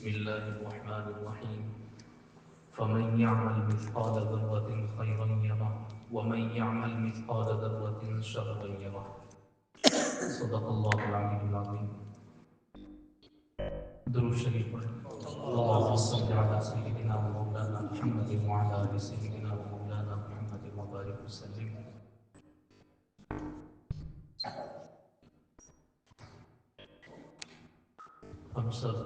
بسم الله الرحمن الرحيم فمن يعمل مثقال ذرة خيرا يره ومن يعمل مثقال ذرة شرا يره صدق الله العلي العظيم. درود شریف پڑھیں. اللهم صل على سيدنا ومولانا محمد وعلى آل سيدنا ومولانا محمد وبارك وسلم. ہم سب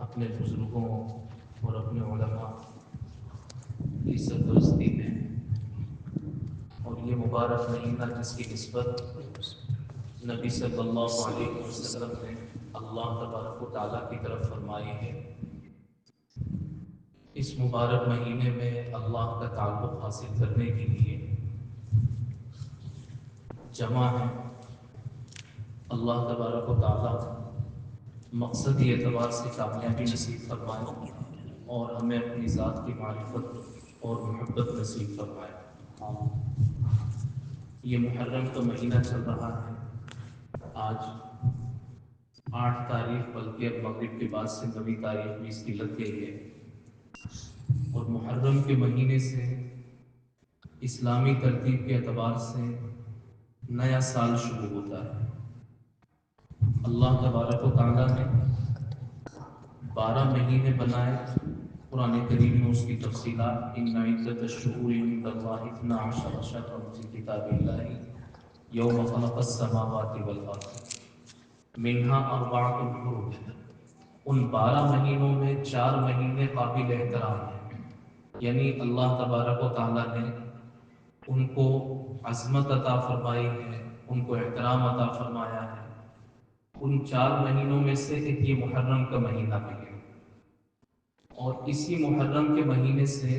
اپنے بزرگوں اور اپنے علماء کی سرپرستی میں اور یہ مبارک مہینہ جس کی نسبت نبی صلی اللہ علیہ وسلم نے اللہ تبارک و تعالیٰ کی طرف فرمائی ہے، اس مبارک مہینے میں اللہ کا تعلق حاصل کرنے کے لیے جمع ہے. اللہ تبارک و تعالیٰ مقصدی اعتبار سے کامیابی نصیب فرمائے اور ہمیں اپنی ذات کی معرفت اور محبت نصیب فرمائے. یہ محرم کا مہینہ چل رہا ہے. آج 8 تاریخ، بلکہ اب مغرب کے بعد سے 9 تاریخ بھی اس کی لگ گئی ہے، اور محرم کے مہینے سے اسلامی ترتیب کے اعتبار سے نیا سال شروع ہوتا ہے. اللہ تبارک و تعالیٰ نے 12 مہینے بنائے. قرآن کریم میں اس کی تفصیلات ان عدت الشہور عند اللہ 12 شہرا فی کتاب اللہ یوم خلق السماوات والارض منها 4 حرم. ان 12 مہینوں میں 4 مہینے قابل احترام ہیں، یعنی اللہ تبارک و تعالیٰ نے ان کو عظمت عطا فرمائی ہے، ان کو احترام عطا فرمایا ہے. ان 4 مہینوں میں سے ایک یہ محرم کا مہینہ بھی ہے، اور اسی محرم کے مہینے سے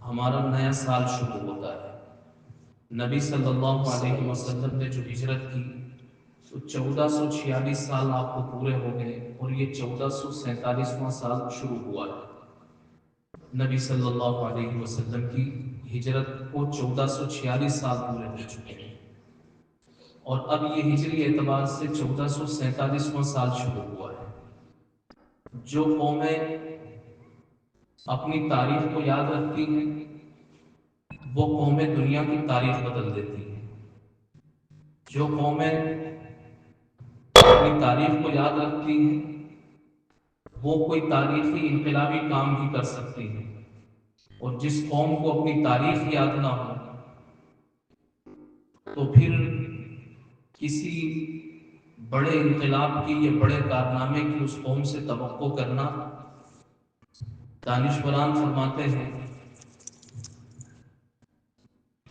ہمارا نیا سال شروع ہوتا ہے. نبی صلی اللہ علیہ وسلم نے جو ہجرت کی تو 1446 سال آپ کو پورے ہو گئے، اور یہ 1447واں سال شروع ہوا ہے. نبی صلی اللہ علیہ وسلم کی ہجرت کو 1446 سال پورے ہو چکے ہیں، اور اب یہ ہجری اعتبار سے 1447واں سال شروع ہوا ہے. جو قومیں اپنی تاریخ کو یاد رکھتی ہیں وہ قومیں دنیا کی تاریخ بدل دیتی ہیں. جو قومیں اپنی تاریخ کو یاد رکھتی ہیں وہ کوئی تاریخی انقلابی کام بھی کر سکتی ہیں، اور جس قوم کو اپنی تاریخ یاد نہ ہو تو پھر کسی بڑے انقلاب کی یا بڑے کارنامے کی اس قوم سے توقع کرنا، دانشوران فرماتے ہیں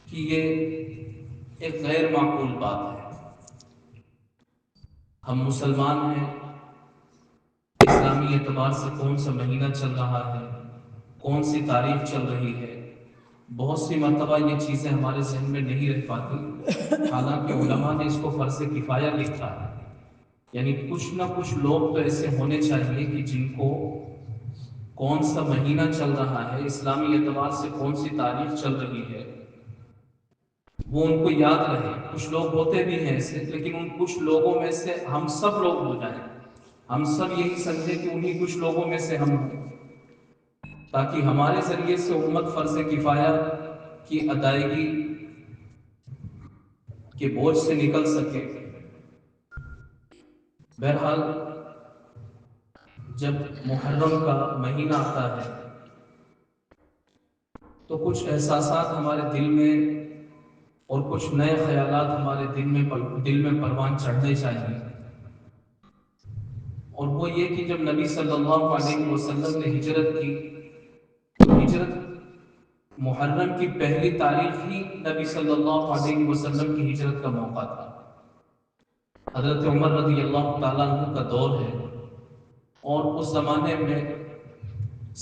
کہ یہ ایک غیر معقول بات ہے. ہم مسلمان ہیں، اسلامی اعتبار سے کون سا مہینہ چل رہا ہے، کون سی تاریخ چل رہی ہے، بہت سی مرتبہ یہ چیزیں ہمارے ذہن میں نہیں رہ پاتی. حالانکہ علماء نے اس کو فرض کفایہ لکھا ہے، یعنی کچھ نہ کچھ لوگ تو ایسے ہونے چاہیے کہ جن کو کون سا مہینہ چل رہا ہے، اسلامی اعتبار سے کون سی تاریخ چل رہی ہے، وہ ان کو یاد رہے. کچھ لوگ ہوتے بھی ہیں ایسے، لیکن ان کچھ لوگوں میں سے ہم سب لوگ ہو جائیں. ہم سب یہی سمجھیں کہ انہی کچھ لوگوں میں سے ہم ہوں، تاکہ ہمارے ذریعے سے امت فرض کفایہ کی ادائیگی کے بوجھ سے نکل سکے. بہرحال جب محرم کا مہینہ آتا ہے تو کچھ احساسات ہمارے دل میں اور کچھ نئے خیالات ہمارے دل میں پروان چڑھنے چاہیے. اور وہ یہ کہ جب نبی صلی اللہ علیہ وسلم نے ہجرت کی تو ہجرت محرم کی پہلی تاریخ ہی نبی صلی اللہ علیہ وسلم کی ہجرت کا موقع تھا. حضرت عمر رضی اللہ تعالیٰ عنہ کا دور ہے، اور اس زمانے میں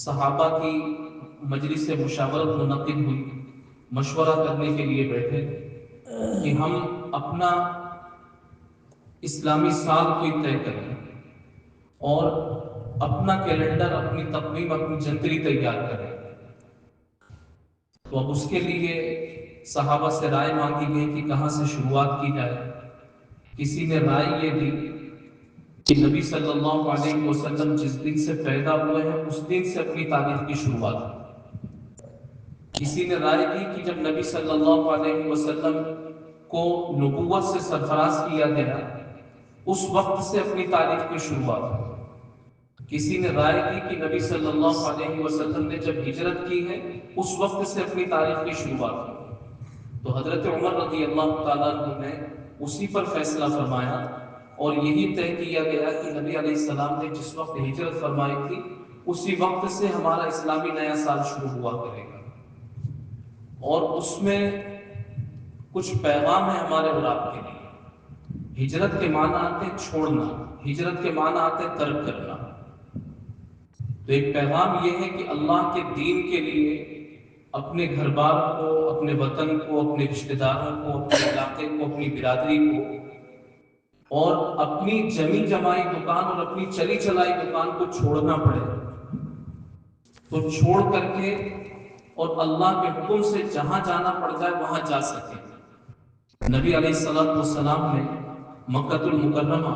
صحابہ کی مجلس مشاورت منعقد ہوئی. مشورہ کرنے کے لیے بیٹھے کہ ہم اپنا اسلامی سال کوئی طے کریں اور اپنا کیلنڈر، اپنی تقویم، اپنی جنتری تیار کریں. تو اب اس کے لیے صحابہ سے رائے مانگی گئی کہ کہاں سے شروعات کی جائے. کسی نے رائے یہ دی کہ نبی صلی اللہ علیہ وسلم جس دن سے پیدا ہوئے ہیں اس دن سے اپنی تاریخ کی شروعات کی۔ کسی نے رائے دی کہ جب نبی صلی اللہ علیہ وسلم کو نبوت سے سرفراز کیا گیا اس وقت سے اپنی تاریخ کی شروعات کی۔ کسی نے رائے دی کہ نبی صلی اللہ علیہ وسلم نے جب ہجرت کی ہے اس وقت سے اپنی تاریخ کی شروعات کی۔ تو حضرت عمر رضی اللہ تعالیٰ عنہ نے اسی پر فیصلہ فرمایا اور یہی طے کیا گیا کہ نبی علیہ السلام نے جس وقت ہجرت فرمائی تھی اسی وقت سے ہمارا اسلامی نیا سال شروع ہوا کرے گا، اور اس میں کچھ پیغام ہے ہمارے اور آپ کے لیے۔ ہجرت کے معنی آتے ہیں چھوڑنا، ہجرت کے معنی آتے ہیں ترک کرنا۔ تو ایک پیغام یہ ہے کہ اللہ کے دین کے لیے اپنے گھر بار کو، اپنے وطن کو، اپنے رشتہ داروں کو، اپنے علاقے کو، اپنی برادری کو اور اپنی جمی جمائی دکان اور اپنی چلی چلائی دکان کو چھوڑنا پڑے، تو چھوڑ کر کے اور اللہ کے حکم سے جہاں جانا پڑ جائے وہاں جا سکے۔ نبی علیہ السلام نے مکۃ المکرمہ،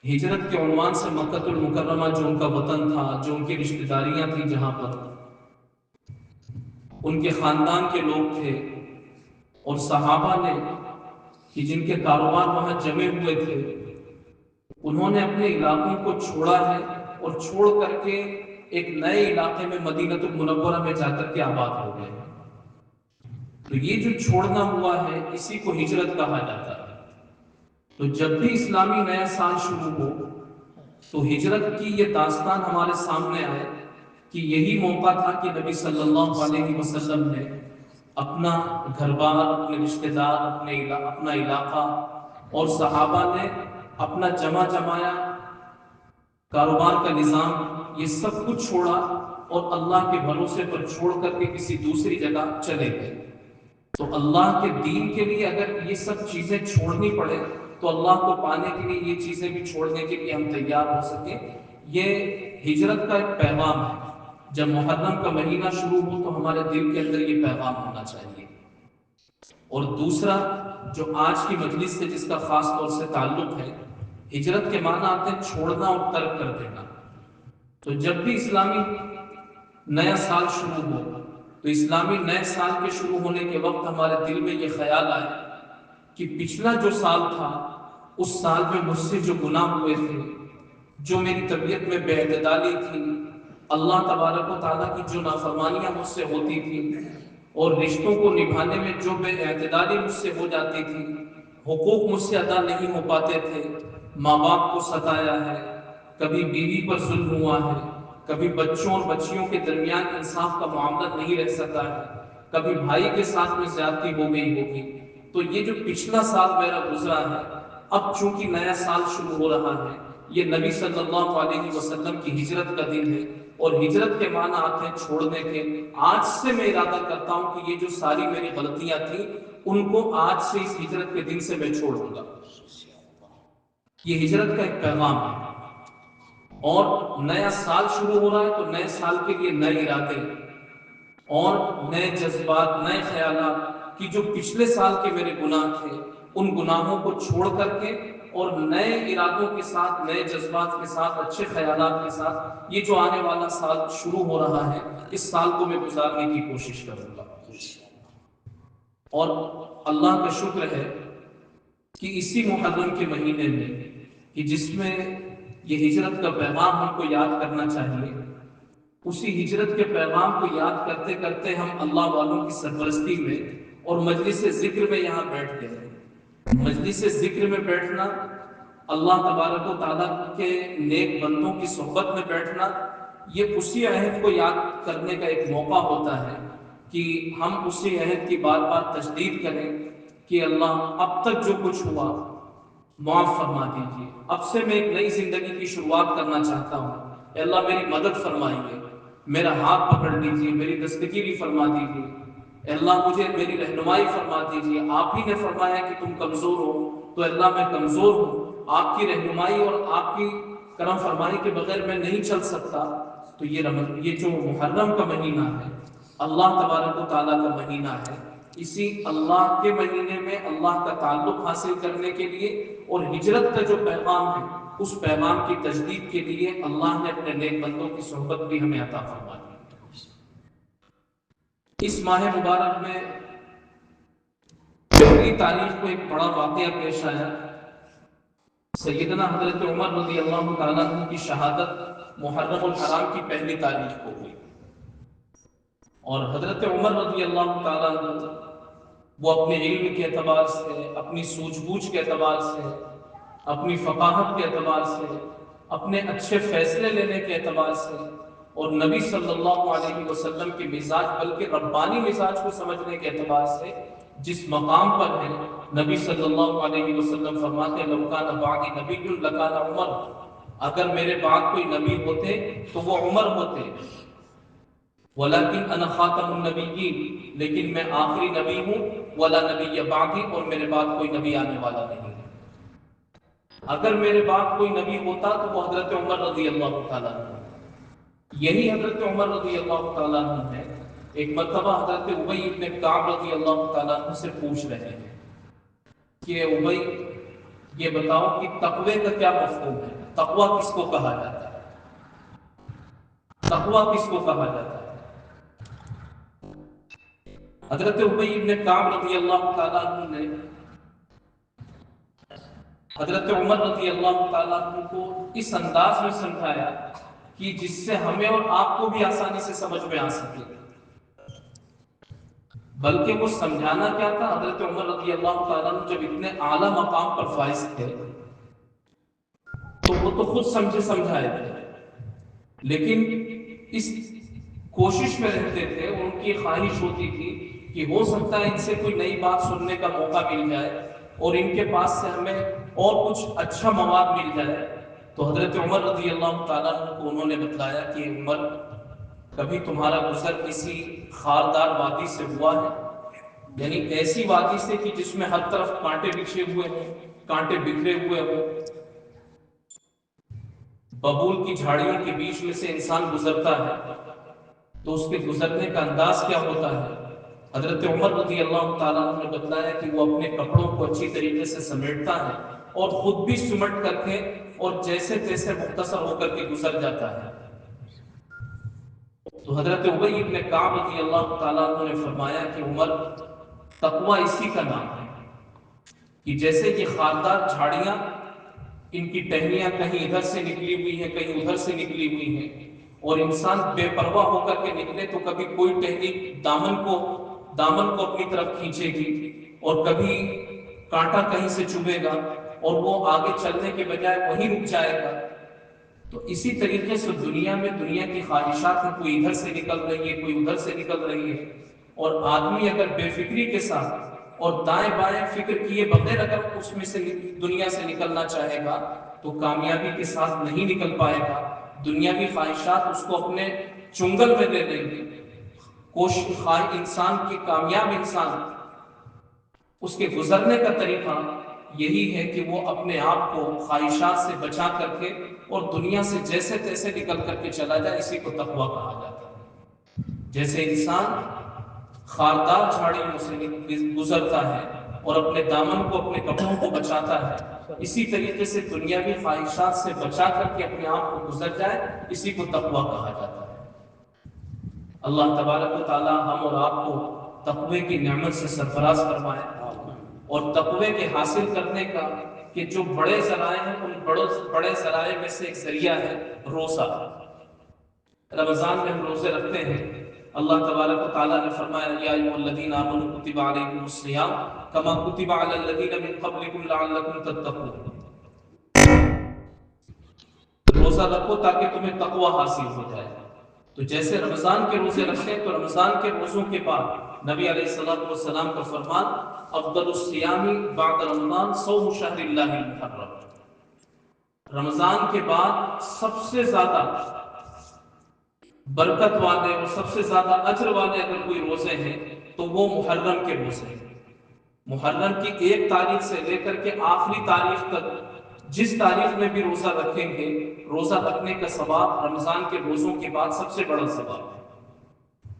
ہجرت کے عنوان سے مکۃ المکرمہ جو ان کا وطن تھا، جو ان کی رشتہ داریاں تھیں، جہاں پر ان کے خاندان کے لوگ تھے اور صحابہ نے کہ جن کے کاروبار وہاں جمے ہوئے تھے، انہوں نے اپنے علاقوں کو چھوڑا ہے اور چھوڑ کر کے ایک نئے علاقے میں مدینہ المنورہ میں جا کر کے آباد ہو گئے۔ تو یہ جو چھوڑنا ہوا ہے اسی کو ہجرت کہا جاتا ہے۔ تو جب بھی اسلامی نیا سال شروع ہو تو ہجرت کی یہ داستان ہمارے سامنے آئے کہ یہی موقع تھا کہ نبی صلی اللہ علیہ وسلم نے اپنا گھر بار، اپنے رشتہ دار، اپنا علاقہ اور صحابہ نے اپنا جمع جمایا کاروبار کا نظام، یہ سب کچھ چھوڑا اور اللہ کے بھروسے پر چھوڑ کر کے کسی دوسری جگہ چلے گئے۔ تو اللہ کے دین کے لیے اگر یہ سب چیزیں چھوڑنی پڑے تو اللہ کو پانے کے لیے یہ چیزیں بھی چھوڑنے کے لیے ہم تیار ہو سکیں۔ یہ ہجرت کا ایک پیغام ہے۔ جب محرم کا مہینہ شروع ہو تو ہمارے دل کے اندر یہ پیغام ہونا چاہیے۔ اور دوسرا جو آج کی مجلس سے جس کا خاص طور سے تعلق ہے، ہجرت کے معنی آتے ہیں چھوڑنا اور ترک کر دینا۔ تو جب بھی اسلامی نیا سال شروع ہو تو اسلامی نئے سال کے شروع ہونے کے وقت ہمارے دل میں یہ خیال آئے کہ پچھلا جو سال تھا اس سال میں مجھ سے جو گناہ ہوئے تھے، جو میری طبیعت میں بے اعتدالی تھی، اللہ تبارک و تعالیٰ کی جو نافرمانیاں مجھ سے ہوتی تھی اور رشتوں کو نبھانے میں جو بے اعتدالی مجھ سے ہو جاتی تھی، حقوق مجھ سے ادا نہیں ہو پاتے تھے، ماں باپ کو ستایا ہے، کبھی بیوی پر ظلم ہوا ہے، کبھی بچوں اور بچیوں کے درمیان انصاف کا معاملہ نہیں رہ سکا ہے، کبھی بھائی کے ساتھ میں زیادتی ہو گئی ہوگی۔ تو یہ جو پچھلا سال میرا گزرا ہے، اب چونکہ نیا سال شروع ہو رہا ہے، یہ نبی صلی اللہ علیہ وسلم کی ہجرت کا دن ہے اور ہجرت کے معنی آتے ہیں چھوڑنے کے۔ آج سے میں ارادہ کرتا ہوں کہ یہ جو ساری میری غلطیاں تھیں ان کو آج سے اس ہجرت کے دن سے میں چھوڑوں گا۔ یہ ہجرت کا ایک پیغام ہے۔ اور نیا سال شروع ہو رہا ہے تو نئے سال کے لیے نئے ارادے اور نئے جذبات، نئے خیالات کہ جو پچھلے سال کے میرے گناہ تھے ان گناہوں کو چھوڑ کر کے اور نئے ارادوں کے ساتھ، نئے جذبات کے ساتھ، اچھے خیالات کے ساتھ یہ جو آنے والا سال شروع ہو رہا ہے اس سال کو میں گزارنے کی کوشش کروں گا۔ اور اللہ کا شکر ہے کہ اسی محرم کے مہینے میں کہ جس میں یہ ہجرت کا پیغام ہم کو یاد کرنا چاہیے، اسی ہجرت کے پیغام کو یاد کرتے کرتے ہم اللہ والوں کی سرپرستی میں اور مجلس ذکر میں یہاں بیٹھ گئے۔ مجلس ذکر میں بیٹھنا، اللہ تبارک و تعالیٰ کے نیک بندوں کی صحبت میں بیٹھنا، یہ اسی عہد کو یاد کرنے کا ایک موقع ہوتا ہے کہ ہم اسی عہد کی بار بار تجدید کریں کہ اللہ اب تک جو کچھ ہوا معاف فرما دیجیے، اب سے میں ایک نئی زندگی کی شروعات کرنا چاہتا ہوں، اے اللہ میری مدد فرمائیے، میرا ہاتھ پکڑ لیجیے، میری دستگیری فرما دیجیے، اے اللہ مجھے میری رہنمائی فرما دیجیے۔ آپ ہی نے فرمایا کہ تم کمزور ہو تو اے اللہ میں کمزور ہوں، آپ کی رہنمائی اور آپ کی کرم فرمائی کے بغیر میں نہیں چل سکتا۔ تو یہ جو محرم کا مہینہ ہے اللہ تبارک و تعالیٰ کا مہینہ ہے، اسی اللہ کے مہینے میں اللہ کا تعلق حاصل کرنے کے لیے اور ہجرت کا جو پیغام ہے اس پیغام کی تجدید کے لیے اللہ نے اپنے نیک بندوں کی صحبت بھی ہمیں عطا فرما دی۔ اس ماہ مبارک میں پہلی تاریخ کو ایک بڑا واقعہ پیش آیا۔ سیدنا حضرت عمر رضی اللہ تعالیٰ عنہ کی شہادت محرم الحرام کی پہلی تاریخ کو ہوئی، اور حضرت عمر رضی اللہ تعالیٰ عنہ وہ اپنے علم کے اعتبار سے، اپنی سوجھ بوجھ کے اعتبار سے، اپنی فقاہت کے اعتبار سے، اپنے اچھے فیصلے لینے کے اعتبار سے، اور نبی صلی اللہ علیہ وسلم کے مزاج بلکہ ربانی مزاج کو سمجھنے کے اعتبار سے جس مقام پر ہے، نبی صلی اللہ علیہ وسلم فرماتے ہیں لو کان بعدی نبی لکان عمر، اگر میرے بعد کوئی نبی ہوتے تو وہ عمر ہوتے، ولیکن انا خاتم النبیین، لیکن میں آخری نبی ہوں، ولا نبی بعدی، اور میرے بعد کوئی نبی آنے والا نہیں ہے۔ اگر میرے بعد کوئی نبی ہوتا تو وہ حضرت عمر رضی اللہ تعالیٰ عنہ۔ یہی حضرت عمر رضی اللہ تعالیٰ عنہ ہے، ایک مرتبہ حضرت ابی بن کعب رضی اللہ تعالیٰ عنہ سے پوچھ رہے ہیں کہ ابی یہ بتاؤ کہ تقوی کا کیا مفہوم ہے، تقوی کس کو کہا جاتا ہے، تقوی کس کو کہا جاتا ہے؟ حضرت ابی بن کعب رضی اللہ تعالیٰ عنہ نے حضرت عمر رضی اللہ تعالیٰ عنہ کو اس انداز میں سمجھایا کہ جس سے ہمیں اور آپ کو بھی آسانی سے سمجھ میں آ سکے، بلکہ وہ سمجھانا کیا تھا، حضرت عمر رضی اللہ تعالیٰ عنہ جب اتنے اعلیٰ مقام پر فائز تھے تو وہ تو خود سمجھے سمجھائے تھے، لیکن اس کوشش میں رہتے تھے، ان کی خواہش ہوتی تھی کہ ہو سکتا ہے ان سے کوئی نئی بات سننے کا موقع مل جائے اور ان کے پاس سے ہمیں اور کچھ اچھا مواد مل جائے۔ تو حضرت عمر رضی اللہ تعالیٰ عنہ کو انہوں نے بتلایا کہ عمر، کبھی تمہارا گزر کسی خاردار وادی سے ہوا ہے، یعنی ایسی وادی سے کہ جس میں ہر طرف کانٹے بچھے ہوئے ہوں، کانٹے بکھرے ہوئے ہوں، ببول کی جھاڑیوں کے بیچ میں سے انسان گزرتا ہے تو اس کے گزرنے کا انداز کیا ہوتا ہے؟ حضرت عمر رضی اللہ تعالیٰ عنہ نے بتلایا کہ وہ اپنے کپڑوں کو اچھی طریقے سے سمیٹتا ہے اور خود بھی سمٹ کر کے اور جیسے تیسے مختصر ہو کر کے گزر جاتا ہے۔ تو حضرت ابی بن کعب رضی اللہ تعالیٰ عنہ نے فرمایا کہ عمر، تقوی اسی کا نام ہے کہ جیسے یہ خاردار جھاڑیاں، ان کی ٹہنیاں کہیں ادھر سے نکلی ہوئی ہیں، کہیں ادھر سے نکلی ہوئی ہیں، اور انسان بے پرواہ ہو کر کے نکلے تو کبھی کوئی ٹہنی دامن کو اپنی طرف کھینچے گی، اور کبھی کانٹا کہیں سے چبھے گا اور وہ آگے چلنے کے بجائے وہیں رک جائے گا۔ تو اسی طریقے سے دنیا میں دنیا کی خواہشات میں کوئی ادھر سے نکل رہی ہے، کوئی ادھر سے نکل رہی ہے، اور آدمی اگر بے فکری کے ساتھ اور دائیں بائیں فکر کیے بغیر اگر اس میں سے دنیا سے نکلنا چاہے گا تو کامیابی کے ساتھ نہیں نکل پائے گا۔ دنیاوی خواہشات اس کو اپنے چنگل میں لے لیں گے۔ کوشش خواہ انسان کی، کامیاب انسان، اس کے گزرنے کا طریقہ یہی ہے کہ وہ اپنے آپ کو خواہشات سے بچا کر کے اور دنیا سے جیسے تیسے نکل کر کے چلا جائے، اسی کو تقویٰ کہا جاتا ہے۔ جیسے انسان خاردار جھاڑیوں سے گزرتا ہے اور اپنے دامن کو، اپنے کپڑوں کو بچاتا ہے، اسی طریقے سے دنیاوی خواہشات سے بچا کر کے اپنے آپ کو گزر جائے، اسی کو تقویٰ کہا جاتا ہے۔ اللہ تبارک و تعالی ہم اور آپ کو تقوی کی نعمت سے سرفراز فرمائے، اور تقوی کے حاصل کرنے کا کہ جو بڑے ذرائع ہیں، ان بڑے ذرائع میں سے ایک ذریعہ ہے روزہ۔ رمضان میں ہم روزے رکھتے ہیں، اللہ تبارک و تعالیٰ نے فرمایا یا ایھا الذین آمنوا کتب علیکم الصیام کما کتب علی الذین من قبلکم لعلکم تتقون۔ روزہ رکھو تاکہ تمہیں تقوی حاصل ہو جائے۔ تو جیسے رمضان کے روزے رکھتے ہیں تو رمضان کے روزوں کے بعد نبی علیہ الصلوۃ والسلام کا فرمان افضل الصیام بعد رمضان صوم شہر اللہ المحرم، رمضان کے بعد سب سے زیادہ برکت والے اور سب سے زیادہ اجر والے اگر کوئی روزے ہیں تو وہ محرم کے روزے ہیں۔ محرم کی 1 تاریخ سے لے کر کے آخری تاریخ تک جس تاریخ میں بھی روزہ رکھیں گے، روزہ رکھنے کا ثواب رمضان کے روزوں کے بعد سب سے بڑا ثواب ہے،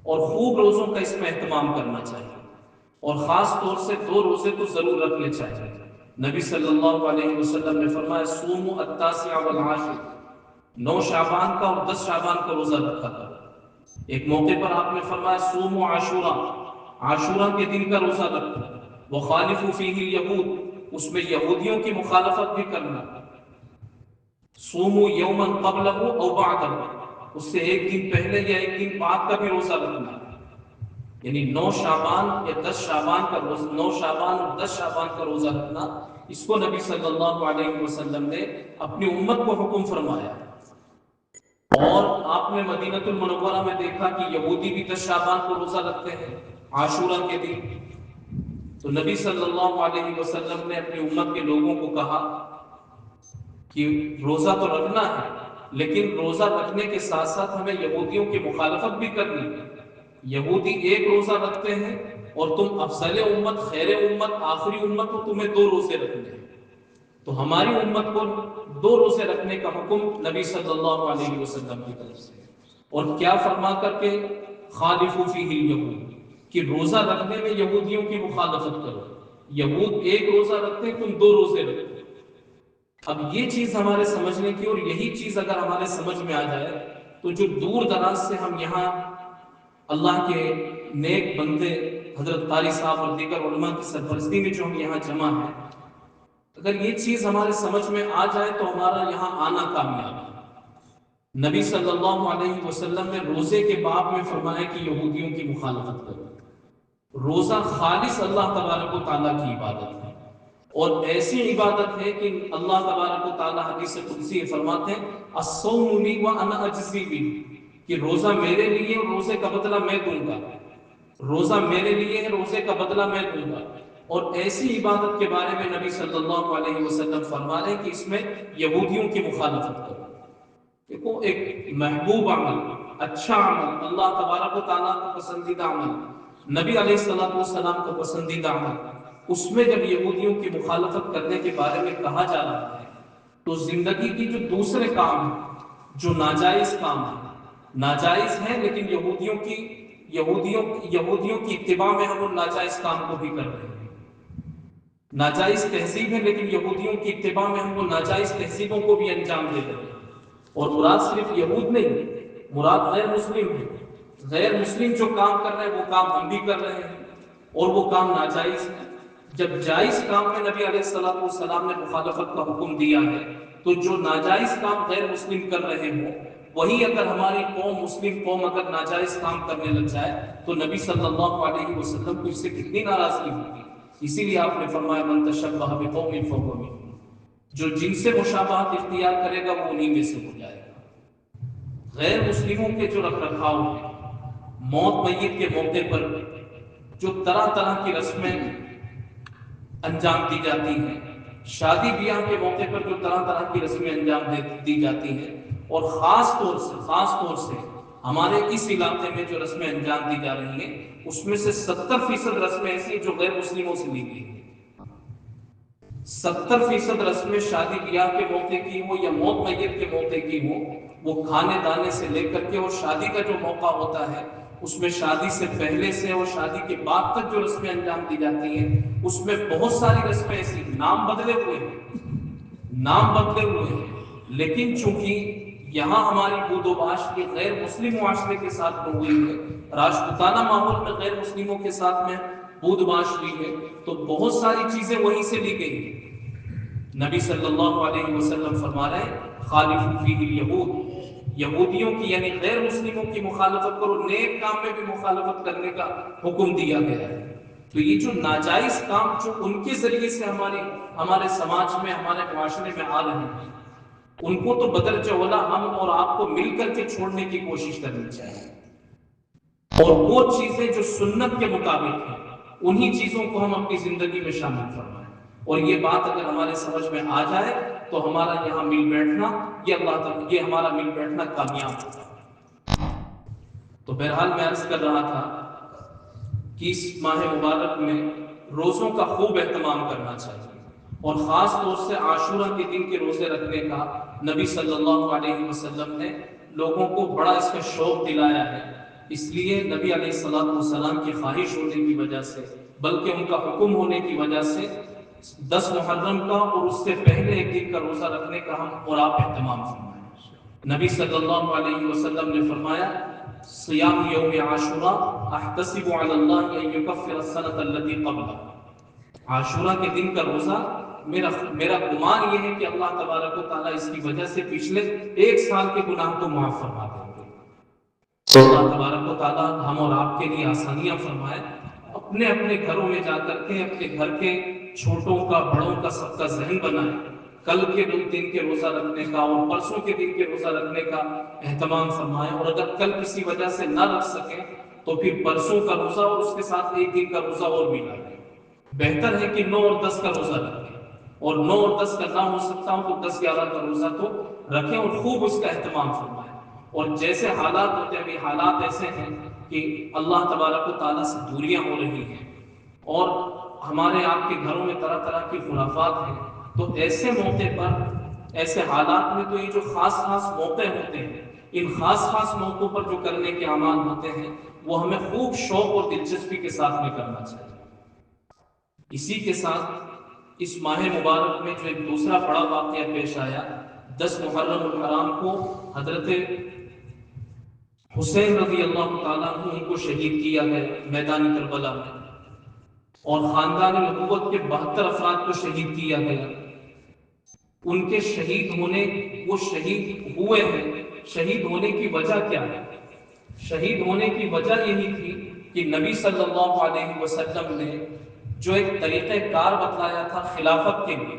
اور خوب روزوں کا اس میں اہتمام کرنا چاہیے، اور خاص طور سے 2 روزے تو ضرور رکھنے چاہیے۔ نبی صلی اللہ علیہ وسلم نے فرمایا صوموا التاسع والعاشر، 9 شعبان کا اور 10 شعبان کا روزہ رکھا تھا۔ ایک موقع پر آپ نے فرمایا صوموا عاشورا، عاشورہ کے دن کا روزہ رکھو، وخالفوا فیہ الیہود، اس میں یہودیوں کی مخالفت بھی کرنا، صوموا یوما قبلہ او بعدہ، اس سے ایک دن پہلے یا ایک دن بعد کا بھی روزہ رکھنا، یعنی 9 شعبان یا 10 شعبان کا روزہ، 9 شعبان اور 10 شعبان کا روزہ رکھنا، اس کو نبی صلی اللہ علیہ وسلم نے اپنی امت کو حکم فرمایا۔ اور آپ نے مدینہ المنورہ میں دیکھا کہ یہودی بھی 10 شعبان کو روزہ رکھتے ہیں عاشورہ کے دن، تو نبی صلی اللہ علیہ وسلم نے اپنی امت کے لوگوں کو کہا کہ روزہ تو رکھنا ہے، لیکن روزہ رکھنے کے ساتھ ساتھ ہمیں یہودیوں کی مخالفت بھی کرنی ہے۔ یہودی ایک روزہ رکھتے ہیں اور تم افضل امت، خیر امت، آخری امت ہو، تمہیں 2 روزے رکھنے ہیں، تو ہماری امت کو 2 روزے رکھنے کا حکم نبی صلی اللہ علیہ وسلم کی طرف سے، اور کیا فرما کر کے خالفوا فیہ الیہود، کہ روزہ رکھنے میں یہودیوں کی مخالفت کرو، یہود ایک روزہ رکھتے ہیں، تم 2 روزے رکھو۔ اب یہ چیز ہمارے سمجھنے کی، اور یہی چیز اگر ہمارے سمجھ میں آ جائے تو جو دور دراز سے ہم یہاں اللہ کے نیک بندے حضرت قاری صاحب اور دیگر علماء کی سرپرستی میں جو ہم یہاں جمع ہیں، اگر یہ چیز ہمارے سمجھ میں آ جائے تو ہمارا یہاں آنا کامیاب ہے۔ نبی صلی اللہ علیہ وسلم نے روزے کے باب میں فرمایا کہ یہودیوں کی مخالفت کرو۔ روزہ خالص اللہ تبارک و تعالیٰ کی عبادت ہے، اور ایسی عبادت ہے کہ اللہ تبارک و تعالیٰ حدیث قدسی فرماتے ہیں الصوم لی وانا اجزی بہ، کہ روزہ میرے لیے اور روزے کا بدلہ میں دوں گا، روزہ میرے لیے ہے، روزے کا بدلہ میں دوں گا۔ اور ایسی عبادت کے بارے میں نبی صلی اللہ علیہ وسلم فرما رہے ہیں کہ اس میں یہودیوں کی مخالفت کرو۔ دیکھو ایک محبوب عمل، اچھا عمل، اللہ تبارک و تعالیٰ کو پسندیدہ عمل، نبی علیہ السلام کو پسندیدہ عمل، اس میں جب یہودیوں کی مخالفت کرنے کے بارے میں کہا جا رہا ہے تو زندگی کی جو دوسرے کام ہیں، جو ناجائز کام ہیں، ناجائز ہیں لیکن یہودیوں کی اتباع میں ہم ان ناجائز کام کو بھی کر رہے ہیں، ناجائز تہذیب ہے لیکن یہودیوں کی اتباع میں ہم وہ ناجائز تہذیبوں کو بھی انجام دے رہے ہیں۔ اور مراد صرف یہود نہیں، مراد غیر مسلم ہے، غیر مسلم جو کام کر رہے ہیں وہ کام ہم بھی کر رہے ہیں، اور وہ کام ناجائز ہے۔ جب جائز کام میں نبی علیہ السلام نے مخالفت کا حکم دیا ہے، تو جو ناجائز کام غیر مسلم کر رہے ہوں، وہی اگر ہماری قوم، مسلم قوم اگر ناجائز کام کرنے لگ جائے تو نبی صلی اللہ علیہ وسلم کو اس سے کتنی ناراضگی ہوگی۔ اسی لیے آپ نے فرمایا من تشبہ بقوم فہو منہم، جو جن سے مشابہت اختیار کرے گا وہ انہی میں سے ہو جائے گا۔ غیر مسلموں کے جو رکھ رکھاؤ ہیں، موت میت کے موقع پر جو طرح طرح کی رسمیں انجام دی جاتی ہیں، شادی بیاہ کے موقع پر جو طرح طرح کی رسمیں انجام دی جاتی ہیں، اور خاص طور سے ہمارے اس علاقے میں جو رسمیں انجام دی جا رہی ہیں، اس میں سے 70% رسمیں ایسی ہیں جو غیر مسلموں سے لی گئی ہیں۔ 70% رسمیں شادی بیاہ کے موقع کی ہو یا موت میت کے موقع کی ہو، وہ کھانے دانے سے لے کر کے اور شادی کا جو موقع ہوتا ہے اس میں شادی سے پہلے سے اور شادی کے بعد تک جو رسمیں انجام دی جاتی ہیں، اس میں بہت ساری رسمیں ایسی نام بدلے ہوئے ہیں، لیکن چونکہ یہاں ہماری بود و باش کی غیر مسلم معاشرے کے ساتھ میں ہوئی ہے، راجپوتانہ ماحول میں غیر مسلموں کے ساتھ میں بود باش ہوئی ہے، تو بہت ساری چیزیں وہیں سے لی گئی ہیں۔ نبی صلی اللہ علیہ وسلم فرما رہے ہیں خالفوا فیہ الیہود، یہودیوں کی یعنی غیر مسلموں کی مخالفت کرو، نیک کام میں بھی مخالفت کرنے کا حکم دیا گیا ہے۔ تو یہ جو ناجائز کام جو ان کے ذریعے سے ہمارے سماج میں، ہمارے معاشرے میں آ رہے ہیں، ان کو تو بدرجہ اولا ہم اور آپ کو مل کر کے چھوڑنے کی کوشش کرنی چاہیے، اور وہ چیزیں جو سنت کے مطابق ہیں انہی چیزوں کو ہم اپنی زندگی میں شامل فرمائیں۔ اور یہ بات اگر ہمارے سمجھ میں آ جائے تو ہمارا یہاں مل بیٹھنا، یہ ہمارا مل بیٹھنا کامیاب ہوگا۔ تو بہرحال میں عرض کر رہا تھا کہ اس ماہ مبارک میں روزوں کا خوب اہتمام کرنا چاہیے، اور خاص طور سے عاشورہ کے دن کے روزے رکھنے کا نبی صلی اللہ علیہ وسلم نے لوگوں کو بڑا اس کا شوق دلایا ہے۔ اس لیے نبی علیہ السلام کی خواہش ہونے کی وجہ سے، بلکہ ان کا حکم ہونے کی وجہ سے 10 محرم کا اور اس سے پہلے ایک دن کا روزہ رکھنے کا ہم اور آپ اہتمام فرمائیں۔ نبی صلی اللہ علیہ وسلم نے فرمایا صیام یوم عاشوراء احتسب علی اللہ ان یکفر السنۃ التي قبلہ، عاشورہ کے دن کا روزہ میرا گمان یہ ہے کہ اللہ تبارک و تعالیٰ اس کی وجہ سے پچھلے 1 سال کے گناہ کو معاف فرما دیں گے۔ تو اللہ تبارک و تعالیٰ ہم اور آپ کے لیے آسانیاں فرمائے، اپنے اپنے گھروں میں جا کر کے اپنے گھر کے چھوٹوں کا بڑوں کا سب کا ذہن بنائے، کل کے دن کے روزہ رکھنے کا اور پرسوں کے دن کے روزہ رکھنے کا اہتمام فرمائے، اور اگر کل کسی وجہ سے نہ رکھ سکیں تو پھر پرسوں کا روزہ اور اس کے ساتھ ایک دن کا روزہ اور بھی لائیں۔ بہتر ہے کہ 9 اور 10 کا روزہ رکھیں، اور 9 اور 10 کا نہ ہو سکتا ہوں تو 10 11 کا روزہ تو رکھیں اور خوب اس کا اہتمام فرمائیں۔ اور جیسے حالات ہوتے ہیں، ابھی حالات ایسے ہیں کہ اللہ تبارک و تعالیٰ سے دوریاں ہو رہی ہیں اور ہمارے آپ کے گھروں میں طرح طرح کی خرافات ہیں، تو ایسے موقع پر، ایسے حالات میں تو یہ جو خاص موقع ہوتے ہیں، ان خاص موقعوں پر جو کرنے کے اعمال ہوتے ہیں وہ ہمیں خوب شوق اور دلچسپی کے ساتھ میں کرنا چاہیے۔ اسی کے ساتھ اس ماہ مبارک میں جو ایک دوسرا بڑا واقعہ پیش آیا، 10 محرم الحرام کو حضرت حسین رضی اللہ تعالیٰ عنہ ان کو شہید کیا گیا میدان کربلا میں، اور خاندان نبوت کے 72 افراد کو شہید کیا گیا۔ ان کے شہید ہونے، وہ شہید ہوئے ہیں، شہید ہونے کی وجہ کیا ہے؟ شہید ہونے کی وجہ یہی تھی کہ نبی صلی اللہ علیہ وسلم نے جو ایک طریقہ کار بتلایا تھا خلافت کے لیے،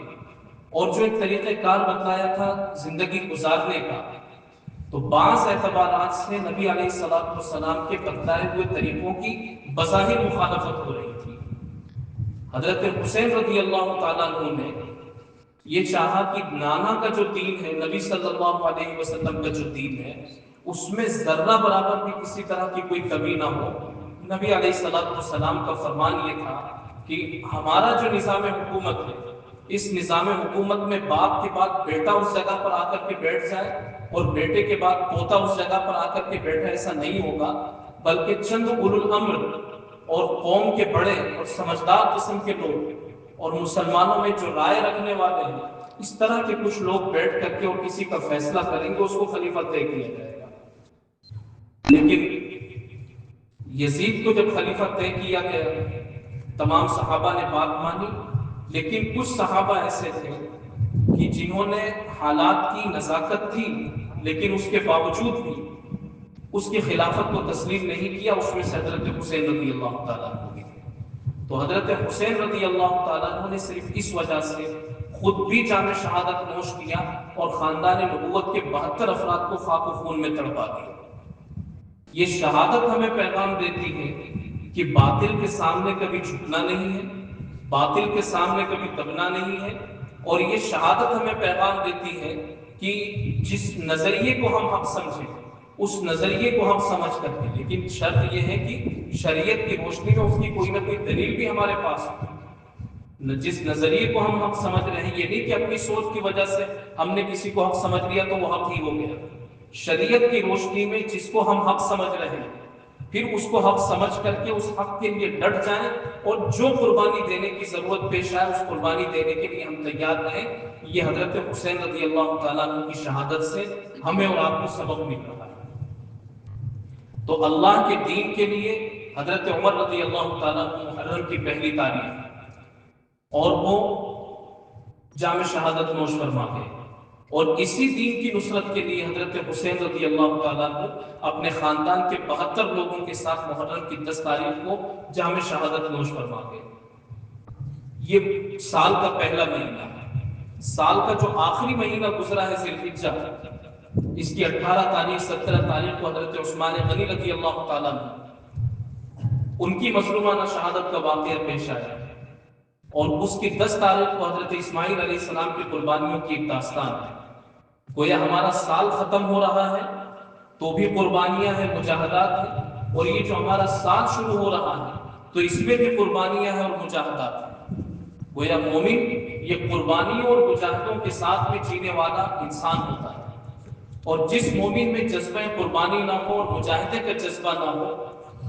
اور جو ایک طریقہ کار بتلایا تھا زندگی گزارنے کا، تو بعض اعتبارات سے نبی علیہ السلام کے بتلائے ہوئے طریقوں کی بظاہر مخالفت ہو رہی تھی۔ حضرت حسین رضی اللہ تعالیٰ عنہ نے یہ چاہا کہ نانا کا جو دین ہے، نبی صلی اللہ علیہ وسلم کا جو دین ہے، اس میں ذرہ برابر بھی کسی طرح کی کوئی کمی نہ ہو۔ نبی علیہ السلام کا فرمان یہ تھا کہ ہمارا جو نظام حکومت ہے، اس نظام حکومت میں باپ کے بعد بیٹا اس جگہ پر آ کر کے بیٹھ جائے اور بیٹے کے بعد پوتا اس جگہ پر آ کر کے بیٹھے، ایسا نہیں ہوگا، بلکہ چند اولو الامر اور قوم کے بڑے اور سمجھدار قسم کے لوگ اور مسلمانوں میں جو رائے رکھنے والے ہیں، اس طرح کے کچھ لوگ بیٹھ کر کے اور کسی کا فیصلہ کریں گے، اس کو خلیفہ طے کیا جائے گا۔ لیکن یزید کو جب خلیفہ طے کیا گیا، تمام صحابہ نے بات مانی، لیکن کچھ صحابہ ایسے تھے کہ جنہوں نے حالات کی نزاکت تھی لیکن اس کے باوجود بھی اس کی خلافت کو تسلیم نہیں کیا، اس میں سے حضرت حسین رضی اللہ تعالیٰ عنہ بھی تھے۔ تو حضرت حسین رضی اللہ تعالیٰ عنہ نے صرف اس وجہ سے خود بھی جام شہادت نوش کیا اور خاندان نبوت کے 72 افراد کو خاک و خون میں تڑپا دیا۔ یہ شہادت ہمیں پیغام دیتی ہے کہ باطل کے سامنے کبھی جھکنا نہیں ہے، باطل کے سامنے کبھی دبنا نہیں ہے، اور یہ شہادت ہمیں پیغام دیتی ہے کہ جس نظریے کو ہم حق سمجھیں اس نظریے کو ہم سمجھ کر کے، لیکن شرط یہ ہے کہ شریعت کی روشنی میں اس کی کوئی نہ کوئی دلیل بھی ہمارے پاس ہو۔ جس نظریے کو ہم حق سمجھ رہے ہیں، یہ نہیں کہ اپنی سوچ کی وجہ سے ہم نے کسی کو حق سمجھ لیا تو وہ حق ہی ہو گیا۔ شریعت کی روشنی میں جس کو ہم حق سمجھ رہے ہیں، پھر اس کو حق سمجھ کر کے اس حق کے لیے ڈٹ جائیں، اور جو قربانی دینے کی ضرورت پیش آئے اس قربانی دینے کے لیے ہم تیار رہیں۔ یہ حضرت حسین رضی اللہ تعالیٰ عنہ کی شہادت سے ہمیں اور آپ کو سبق مل رہا ہے۔ تو اللہ کے دین کے لیے حضرت عمر رضی اللہ تعالیٰ عنہ محرم کی پہلی تاریخ اور وہ جام شہادت نوش فرما گئے، اور اسی دین کی نصرت کے لیے حضرت حسین رضی اللہ تعالیٰ عنہ اپنے خاندان کے 72 لوگوں کے ساتھ محرم کی 10 تاریخ کو جام شہادت نوش فرما گئے۔ یہ سال کا پہلا مہینہ ہے، سال کا جو آخری مہینہ گزرا ہے ذی الحجہ، اس کی 18 تاریخ 17 تاریخ کو حضرت عثمان غنی رضی اللہ تعالیٰ عنہ ان کی مظلومانہ شہادت کا واقعہ پیش آیا، اور اس کی 10 تاریخ کو حضرت اسماعیل علیہ السلام کی قربانیوں کی ایک داستان ہے۔ گویا ہمارا سال ختم ہو رہا ہے تو بھی قربانیاں ہیں، مجاہدات ہیں، اور یہ جو ہمارا سال شروع ہو رہا ہے تو اس میں بھی قربانیاں ہیں اور مجاہدات ہیں۔ گویا مومن یہ قربانیوں اور مجاہدوں کے ساتھ میں جینے والا انسان ہوتا ہے، اور جس مومن میں جذبہ قربانی نہ ہو اور مجاہدے کا جذبہ نہ ہو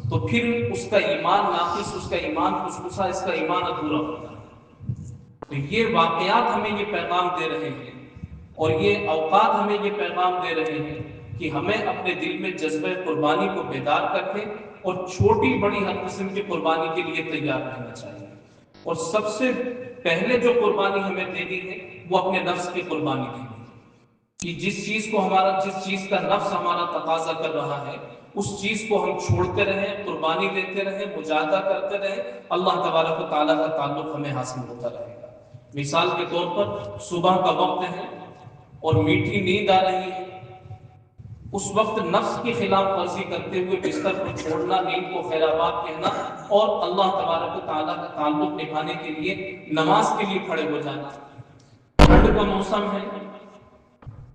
تو پھر اس کا ایمان ناقص، اس کا ایمان خسخسا، اس کا ایمان ادھورا ہوتا ہے۔ تو یہ واقعات ہمیں یہ پیغام دے رہے ہیں اور یہ اوقات ہمیں یہ پیغام دے رہے ہیں کہ ہمیں اپنے دل میں جذبہ قربانی کو بیدار کر کے اور چھوٹی بڑی ہر قسم کی قربانی کے لیے تیار رہنا چاہیے. اور سب سے پہلے جو قربانی ہمیں دینی ہے وہ اپنے نفس کی قربانی دینی ہے کہ جس چیز کا نفس ہمارا تقاضا کر رہا ہے اس چیز کو ہم چھوڑتے رہیں، قربانی دیتے رہیں، مجاہدہ کرتے رہیں، اللہ تبارک و تعالیٰ کا تعلق ہمیں حاصل ہوتا رہے گا. مثال کے طور پر صبح کا وقت ہے اور میٹھی نیند آ رہی ہے، اس وقت نفس کی خلاف ورزی کرتے ہوئے بستر کو چھوڑنا، نیند کو خیر آباد کہنا اور اللہ تبارک و تعالیٰ کا تعلق نبھانے کے لیے نماز کے لیے کھڑے ہو جانا. ٹھنڈ کا موسم ہے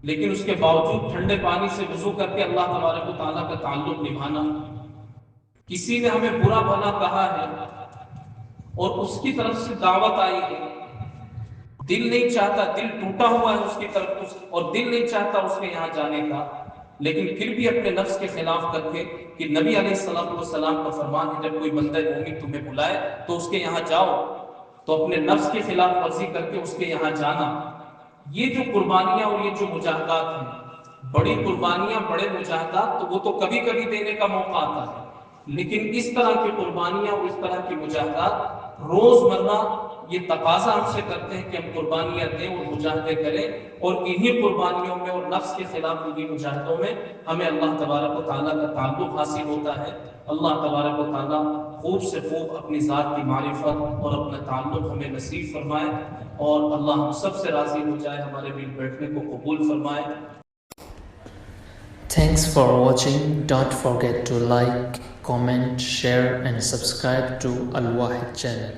لیکن اس کے باوجود ٹھنڈے پانی سے وضو کر کے اللہ تبارک و تعالیٰ کا تعلق نبھانا. کسی نے ہمیں برا بھلا کہا ہے اور اس کی طرف سے دعوت آئی ہے، دل نہیں چاہتا، دل ٹوٹا ہوا ہے اس کی طرف اور دل نہیں چاہتا اس کے یہاں جانے کا، لیکن پھر بھی اپنے نفس کے خلاف کر کے کہ نبی علیہ السلام کا فرمان ہے جب کوئی بندہ مومن تمہیں بلائے تو اس کے یہاں جاؤ، تو اپنے نفس کی خلاف ورزی کر کے اس کے یہاں جانا. یہ جو قربانیاں اور یہ جو مجاہدات ہیں، بڑی قربانیاں، بڑے مجاہدات تو وہ تو کبھی کبھی دینے کا موقع آتا ہے، لیکن اس طرح کی قربانیاں اور اس طرح کی مجاہدات روزمرہ یہ تقاضا ہم سے کرتے ہیں کہ ہم قربانیاں دیں اور مجاہدے کریں، اور انہی قربانیوں میں اور نفس کے خلاف انہی مجاہدوں میں ہمیں اللہ تبارک و تعالیٰ کا تعلق حاصل ہوتا ہے. اللہ تبارک و تعالیٰ خوب سے خوب اپنی ذات کی معرفت اور اپنا تعلق ہمیں نصیب فرمائے اور اللہ ہم سب سے راضی ہو جائے، ہمارے مل بیٹھنے کو قبول فرمائے. Thanks for watching. Don't forget to like, comment, share and subscribe to Al Wahid channel.